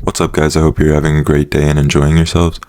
What's up, guys? I hope you're having a great day and enjoying yourselves.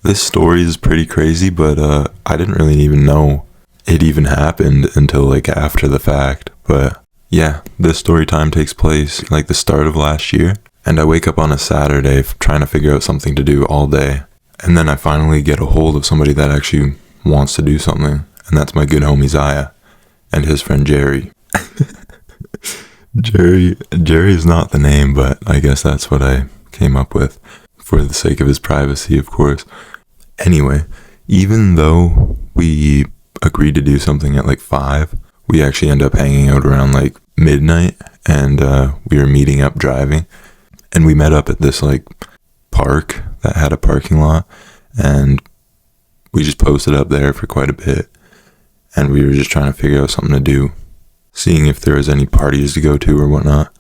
This story is pretty crazy, but I didn't really even know it even happened until like after the fact. But yeah, this story time takes place like the start of last year, and I wake up on a Saturday trying to figure out something to do all day, and then I finally get a hold of somebody that actually wants to do something, and that's my good homie Zaya and his friend Jerry. Jerry is not the name, but I guess that's what I came up with for the sake of his privacy, of course. Anyway, even though we agreed to do something at like 5, we actually end up hanging out around like midnight, and we were meeting up driving, and we met up at this like park that had a parking lot, and we just posted up there for quite a bit, and we were just trying to figure out something to do, seeing if there was any parties to go to or whatnot.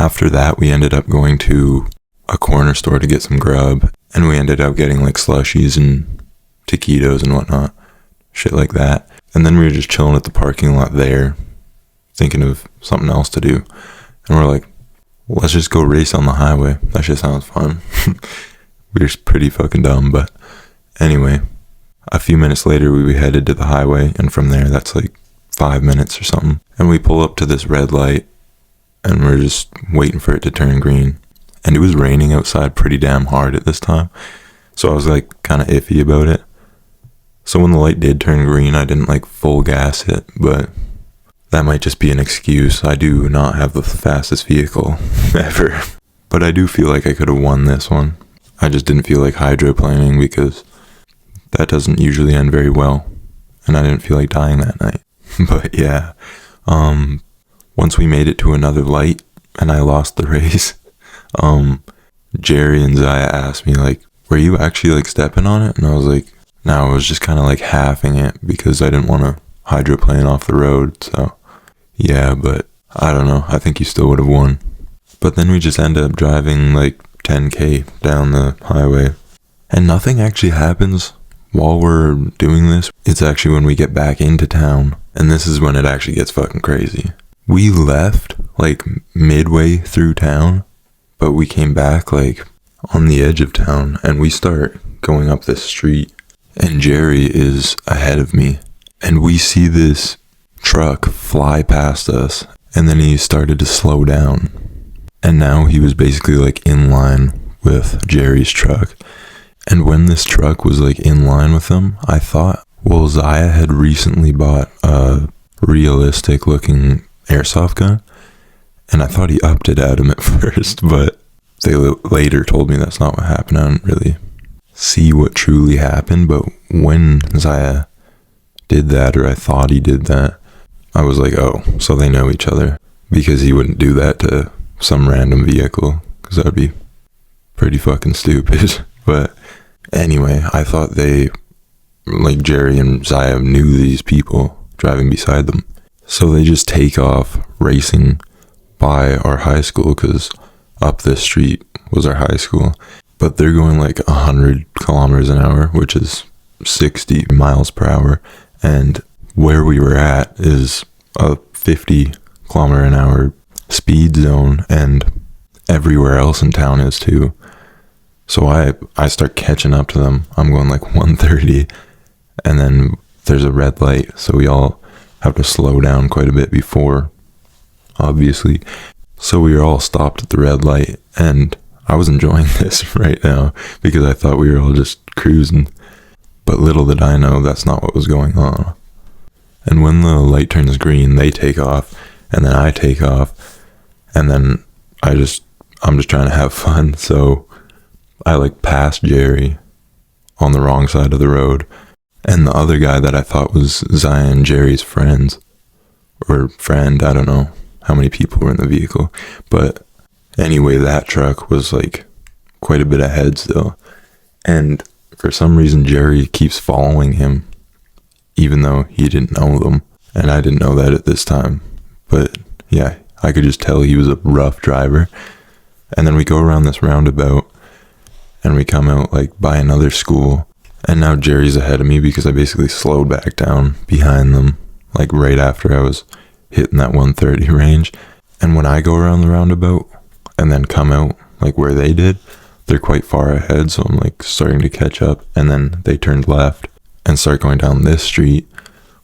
After that, we ended up going to a corner store to get some grub, and we ended up getting like slushies and taquitos and whatnot, shit like that. And then we were just chilling at the parking lot there, thinking of something else to do, and we're like, let's just go race on the highway. That shit sounds fun. We were pretty fucking dumb, but anyway, a few minutes later we headed to the highway, and from there that's like 5 minutes or something, and we pull up to this red light, and we're just waiting for it to turn green. And it was raining outside pretty damn hard at this time, so I was like kind of iffy about it. So when the light did turn green, I didn't like full gas it, but that might just be an excuse. I do not have the fastest vehicle ever, but I do feel like I could have won this one. I just didn't feel like hydroplaning because that doesn't usually end very well, and I didn't feel like dying that night. But yeah, once we made it to another light and I lost the race, Jerry and Zaya asked me like, were you actually like stepping on it? And I was like, no, I was just kind of like halving it because I didn't want to hydroplane off the road. So yeah, but I don't know, I think you still would have won. But then we just ended up driving like 10k down the highway, and nothing actually happens while we're doing this. It's actually when we get back into town, and this is when it actually gets fucking crazy. We left like midway through town, but we came back like on the edge of town, and we start going up this street, and Jerry is ahead of me, and we see this truck fly past us, and then he started to slow down, and now he was basically like in line with Jerry's truck. And when this truck was like in line with him, I thought, well, Zaya had recently bought a realistic looking airsoft gun, and I thought he upped it at him at first, but they later told me that's not what happened. I didn't really see what truly happened, but when Zaya did that, or I thought he did that, I was like, oh, so they know each other, because he wouldn't do that to some random vehicle, because that would be pretty fucking stupid. But anyway, I thought they, like Jerry and Zaya, knew these people driving beside them, so they just take off racing by our high school, because up this street was our high school, but they're going like 100 kilometers an hour, which is 60 miles per hour, and where we were at is a 50 kilometer an hour speed zone, and everywhere else in town is too. So I start catching up to them. I'm going like 130, and then there's a red light, so we all have to slow down quite a bit before, obviously. So we were all stopped at the red light, and I was enjoying this right now because I thought we were all just cruising, but little did I know that's not what was going on. And when the light turns green, they take off, and then I take off, and then I'm just trying to have fun, so I like passed Jerry on the wrong side of the road, and the other guy that I thought was Zaya and Jerry's friend, I don't know how many people were in the vehicle, but anyway, that truck was like quite a bit ahead still, and for some reason Jerry keeps following him, even though he didn't know them, and I didn't know that at this time, but yeah, I could just tell he was a rough driver. And then we go around this roundabout, and we come out like by another school, and now Jerry's ahead of me because I basically slowed back down behind them like right after I was hitting that 130 range. And when I go around the roundabout and then come out like where they did, they're quite far ahead, so I'm like starting to catch up, and then they turned left and start going down this street,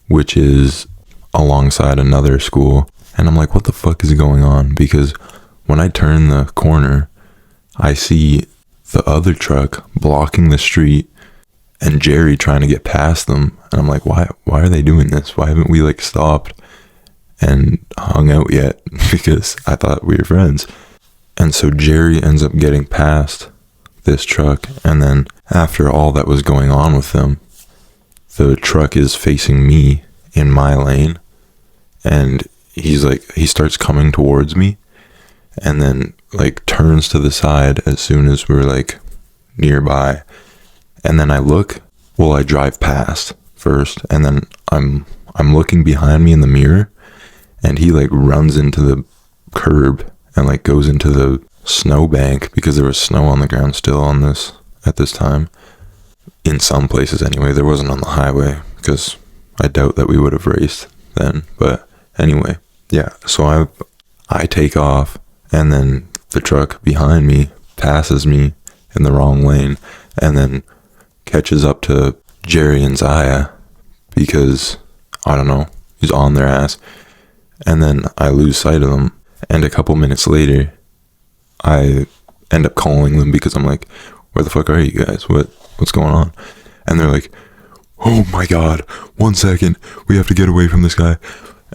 which is alongside another school. And I'm like, what the fuck is going on? Because when I turn the corner, I see the other truck blocking the street and Jerry trying to get past them. And I'm like, why are they doing this? Why haven't we like stopped and hung out yet? Because I thought we were friends. And so Jerry ends up getting past this truck, and then after all that was going on with them, the truck is facing me in my lane, and he starts coming towards me, and then like turns to the side as soon as we're like nearby. And then I drive past first, and then I'm looking behind me in the mirror, and he like runs into the curb and like goes into the snowbank, because there was snow on the ground still at this time. In some places anyway, there wasn't on the highway, because I doubt that we would have raced then. But anyway, yeah, so I take off, and then the truck behind me passes me in the wrong lane, and then catches up to Jerry and Zaya, because I don't know, he's on their ass. And then I lose sight of them, and a couple minutes later I end up calling them, because I'm like, where the fuck are you guys? What's going on? And they're like, oh my god, 1 second, we have to get away from this guy.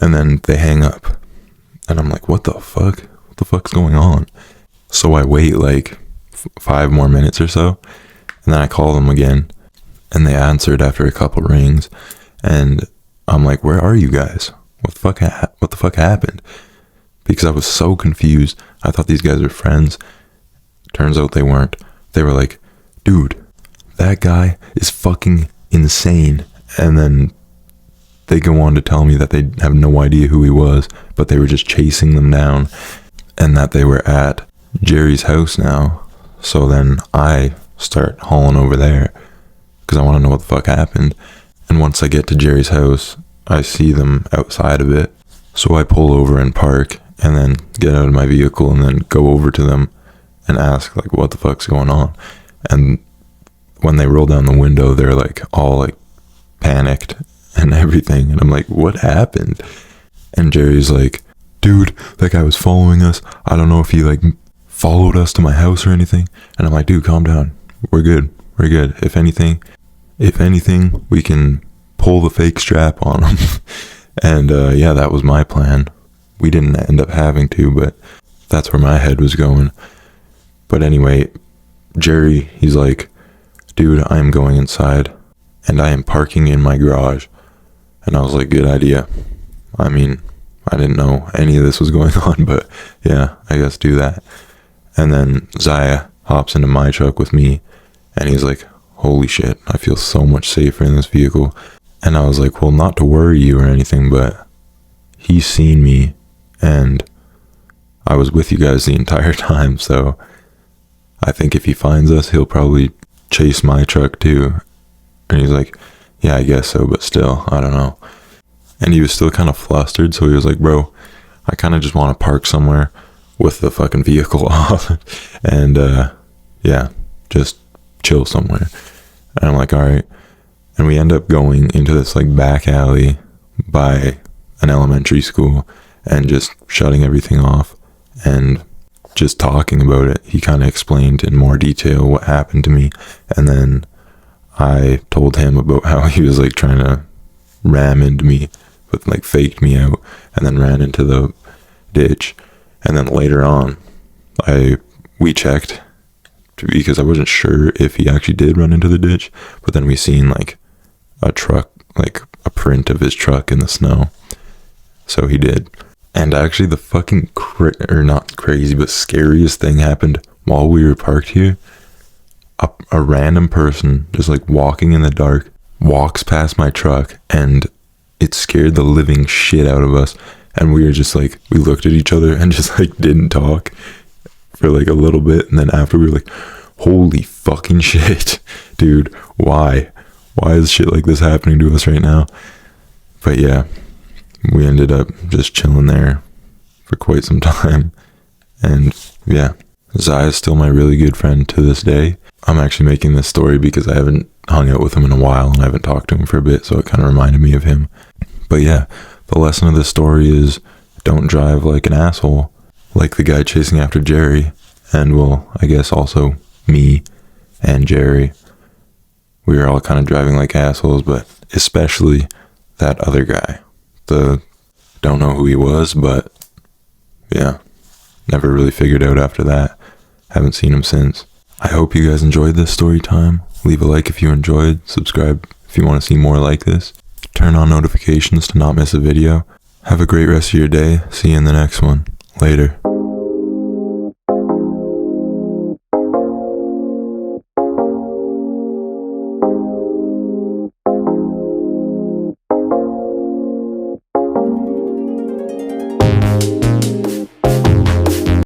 And then they hang up, and I'm like, what the fuck's going on? So I wait like 5 more minutes or so, and then I call them again, and they answered after a couple rings, and I'm like, where are you guys? What the fuck happened? Because I was so confused. I thought these guys were friends. Turns out they weren't. They were like, dude, that guy is fucking insane. And then they go on to tell me that they have no idea who he was, but they were just chasing them down, and that they were at Jerry's house now. So then I start hauling over there, because I want to know what the fuck happened. And once I get to Jerry's house, I see them outside of it. So I pull over and park, and then get out of my vehicle, and then go over to them and ask like, what the fuck's going on? And when they roll down the window, they're like all like panicked and everything, and I'm like, what happened? And Jerry's like, dude, that guy was following us. I don't know if he like followed us to my house or anything. And I'm like, dude, calm down, we're good. If anything, we can pull the fake strap on him. And yeah, that was my plan. We didn't end up having to, but that's where my head was going. But anyway, Jerry, he's like, dude, I am going inside, and I am parking in my garage. And I was like, good idea. I mean, I didn't know any of this was going on, but yeah, I guess do that. And then Zaya hops into my truck with me, and he's like, holy shit, I feel so much safer in this vehicle. And I was like, well, not to worry you or anything, but he's seen me, and I was with you guys the entire time, so I think if he finds us, he'll probably chase my truck too. And he's like, yeah, I guess so, but still, I don't know. And he was still kind of flustered, so he was like, bro, I kind of just want to park somewhere with the fucking vehicle off, and yeah, just chill somewhere. And I'm like, all right. And we end up going into this like back alley by an elementary school, and just shutting everything off and just talking about it. He kind of explained in more detail what happened to me, and then I told him about how he was like trying to ram into me, but like faked me out, and then ran into the ditch. And then later on, we checked, because I wasn't sure if he actually did run into the ditch, but then we seen like a truck, like a print of his truck in the snow. So he did. And actually the fucking not crazy, but scariest thing happened while we were parked here. A random person just like walking in the dark walks past my truck, and it scared the living shit out of us. And we were just like, we looked at each other and just like didn't talk for like a little bit. And then after, we were like, holy fucking shit, dude, why is shit like this happening to us right now? But yeah, we ended up just chilling there for quite some time. And yeah, Zai is still my really good friend to this day. I'm actually making this story because I haven't hung out with him in a while and I haven't talked to him for a bit, so it kind of reminded me of him. But yeah, the lesson of this story is don't drive like an asshole, like the guy chasing after Jerry, and well, I guess also me and Jerry. We were all kind of driving like assholes, but especially that other guy. Don't know who he was, but yeah, never really figured out after that. Haven't seen him since. I hope you guys enjoyed this story time. Leave a like if you enjoyed, subscribe if you want to see more like this. Turn on notifications to not miss a video. Have a great rest of your day. See you in the next one. Later.